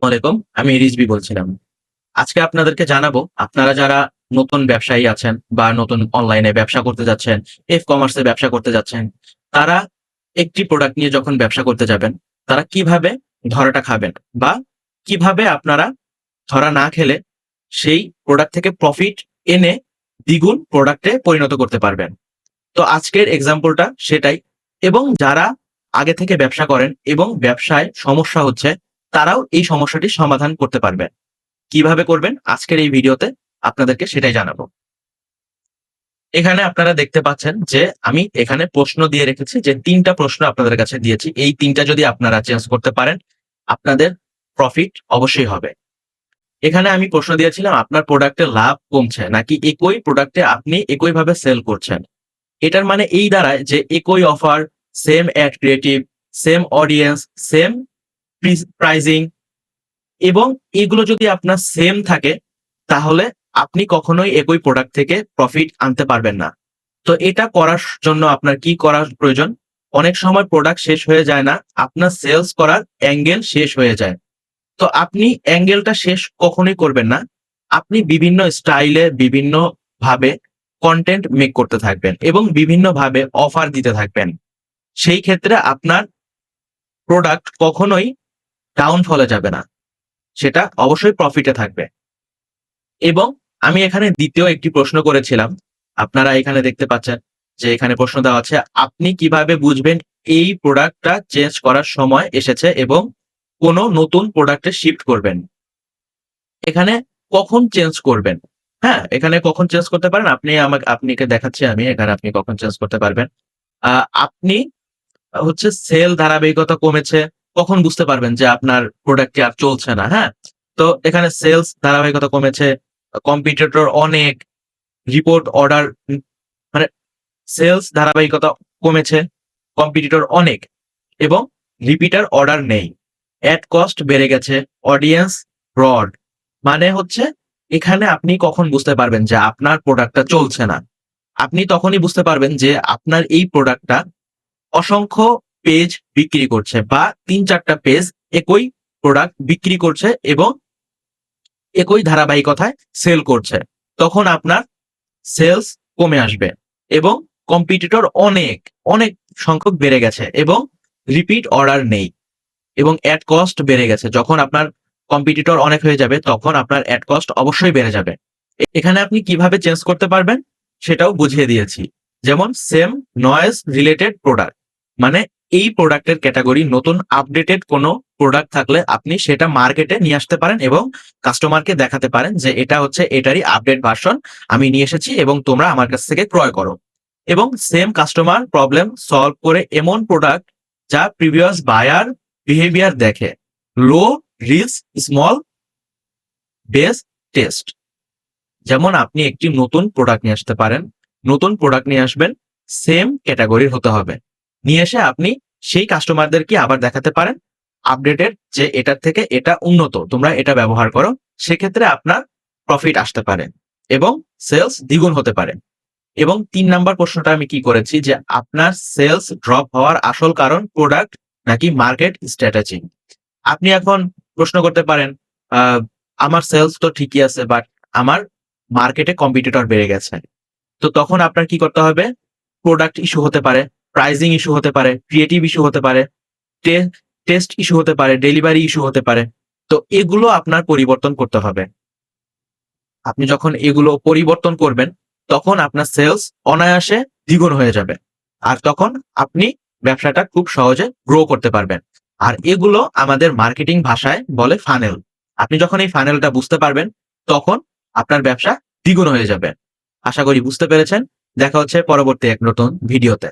ওয়ালাইকুম, আমি রিজভী বলছিলাম। আজকে আপনাদেরকে জানাবো, আপনারা যারা নতুন ব্যবসায়ী আছেন বা নতুন অনলাইনে ব্যবসা করতে যাচ্ছেন, কমার্স এ ব্যবসা করতে যাচ্ছেন, তারা একটি প্রোডাক্ট নিয়ে যখন ব্যবসা করতে যাবেন, তারা কিভাবে ধরাটা খাবেন বা কিভাবে আপনারা ধরা না খেলে সেই প্রোডাক্ট থেকে প্রফিট এনে দ্বিগুণ প্রোডাক্টে পরিণত করতে পারবেন। তো আজকের এক্সাম্পলটা সেটাই। এবং যারা আগে থেকে ব্যবসা করেন এবং ব্যবসায় সমস্যা হচ্ছে, তারাও এই সমস্যাটির সমাধান করতে পারবেন। কিভাবে করবেন আজকের এই ভিডিওতে আপনাদেরকে সেটাই জানাবো। এখানে আপনারা দেখতে পাচ্ছেন যে আমি এখানে প্রশ্ন দিয়ে রেখেছি, যে ৩ টা প্রশ্ন আপনাদের কাছে দিয়েছি। এই ৩ টা যদি আপনারা চেঞ্জ করতে পারেন, আপনাদের প্রফিট অবশ্যই হবে। এখানে আমি প্রশ্ন দিয়েছিলাম, আপনার প্রোডাক্টের লাভ কমছে নাকি একই প্রোডাক্টে আপনি একইভাবে সেল করছেন? এটার মানে এই দাঁড়ায় যে একই offer, same add creative, same audience, same pricing, এবং এগুলো যদি আপনার সেম থাকে, তাহলে আপনি কখনোই একই প্রোডাক্ট থেকে প্রফিট আনতে পারবেন না। তো এটা করার জন্য আপনার কি করা প্রয়োজন? অনেক সময় প্রোডাক্ট শেষ হয়ে যায় না, আপনার সেলস করার অ্যাঙ্গেল শেষ হয়ে যায়। তো আপনি অ্যাঙ্গেলটা শেষ কখনোই করবেন না। আপনি বিভিন্ন স্টাইলে বিভিন্ন ভাবে কনটেন্ট মেক করতে থাকবেন এবং বিভিন্ন ভাবে অফার দিতে থাকবেন। সেই ক্ষেত্রে আপনার প্রোডাক্ট কখনোই ডাউনফলে যাবে না। সেটা অবশ্যই প্রফিটে থাকবে। এবং আমি এখানে দ্বিতীয় একটি প্রশ্ন করেছিলাম। আপনারা এখানে দেখতে পাচ্ছেন যে এখানে প্রশ্ন দেওয়া আছে, আপনি কিভাবে বুঝবেন এই প্রোডাক্টটা চেঞ্জ করার সময় এসেছে এবং কোন নতুন প্রোডাক্টে শিফট করবেন? এখানে কখন চেঞ্জ করবেন? হ্যাঁ, এখানে কখন চেঞ্জ করতে পারেন? আপনাকে দেখাচ্ছি আমি এখানে আপনি কখন চেঞ্জ করতে পারবেন। আপনি হচ্ছে সেল ধারাবাহিকতা কমেছে, কখন বুঝতে পারবেন যে আপনার প্রোডাক্টটি আর চলছে না, হ্যাঁ? তো এখানে সেলস ধারাবাহিকতা কমেছে, কম্পিটিটর অনেক, রিপোর্ট অর্ডার মানে সেলস ধারাবাহিকতা কমেছে, কম্পিটিটর অনেক এবং রিপিটার অর্ডার নেই। এড কস্ট বেড়ে গেছে, অডিয়েন্স ব্রড। মানে হচ্ছে এখানে আপনি কখন বুঝতে পারবেন যে আপনার প্রোডাক্টটা চলছে না? আপনি তখনই বুঝতে পারবেন যে আপনার এই প্রোডাক্টটা অসংখ্য পেজ বিক্রি করছে বা ৩-৪ টা পেজ একই প্রোডাক্ট বিক্রি করছে এবং একই ধারাবাহিকতায় সেল করছে। তখন আপনার সেলস কমে আসবে এবং কম্পিটিটর অনেক সংখ্যক বেড়ে গেছে এবং রিপিট অর্ডার নেই এবং এড কস্ট বেড়ে গেছে। যখন আপনার কম্পিটিটর অনেক হয়ে যাবে, তখন আপনার এড কস্ট অবশ্যই বেড়ে যাবে। এখানে আপনি কিভাবে চেঞ্জ করতে পারবেন সেটাও বুঝিয়ে দিয়েছি। যেমন সেম নয়েজ রিলেটেড প্রোডাক্ট, মানে এই প্রোডাক্টের ক্যাটাগরি নতুন আপডেটেড কোনো প্রোডাক্ট থাকলে আপনি সেটা মার্কেটে নিয়ে আসতে পারেন এবং কাস্টমারকে দেখাতে পারেন যে এটা হচ্ছে এটারই আপডেট ভার্সন আমি নিয়ে এসেছি এবং তোমরা আমার কাছ থেকে ক্রয় করো। এবং সেম কাস্টমার প্রবলেম সলভ করে এমন প্রোডাক্ট যা প্রিভিয়াস বায়ার বিহেভিয়ার দেখে। Low risk, small base test. যেমন আপনি একটি নতুন প্রোডাক্ট নিয়ে আসতে পারেন। নতুন প্রোডাক্ট নিয়ে আসবেন, সেম ক্যাটাগরির হতে হবে। নিয়ে এসে আপনি সেই কাস্টমারদেরকে আবার দেখাতে পারেন আপডেটেড, যে এটার থেকে এটা উন্নত, তোমরা এটা ব্যবহার করো। সেক্ষেত্রে আপনার প্রফিট আসতে পারে এবং সেলস দ্বিগুণ হতে পারে। এবং ৩ নাম্বার প্রশ্নটা আমি কি করেছি, যে আপনার সেলস ড্রপ হওয়ার আসল কারণ প্রোডাক্ট নাকি মার্কেট স্ট্র্যাটেজি? আপনি এখন প্রশ্ন করতে পারেন, আ আমার সেলস তো ঠিকই আছে, বাট আমার মার্কেটে কম্পিটিটর বেড়ে গেছে। তো তখন আপনার কি করতে হবে? প্রোডাক্ট ইস্যু হতে পারে, প্রাইজিং ইস্যু হতে পারে, ক্রিয়েটিভ ইস্যু হতে পারে, টে টেস্ট ইস্যু হতে পারে, ডেলিভারি ইস্যু হতে পারে। তো এগুলো আপনার পরিবর্তন করতে হবে। আপনি যখন এগুলো পরিবর্তন করবেন, তখন আপনার সেলস অনায়াসে দ্বিগুণ হয়ে যাবে। আর তখন আপনি ব্যবসাটা খুব সহজে গ্রো করতে পারবেন। আর এগুলো আমাদের মার্কেটিং ভাষায় বলে ফানেল। আপনি যখন এই ফানেলটা বুঝতে পারবেন, তখন আপনার ব্যবসা দ্বিগুণ হয়ে যাবে। আশা করি বুঝতে পেরেছেন। দেখা হচ্ছে পরবর্তী এক নতুন ভিডিওতে।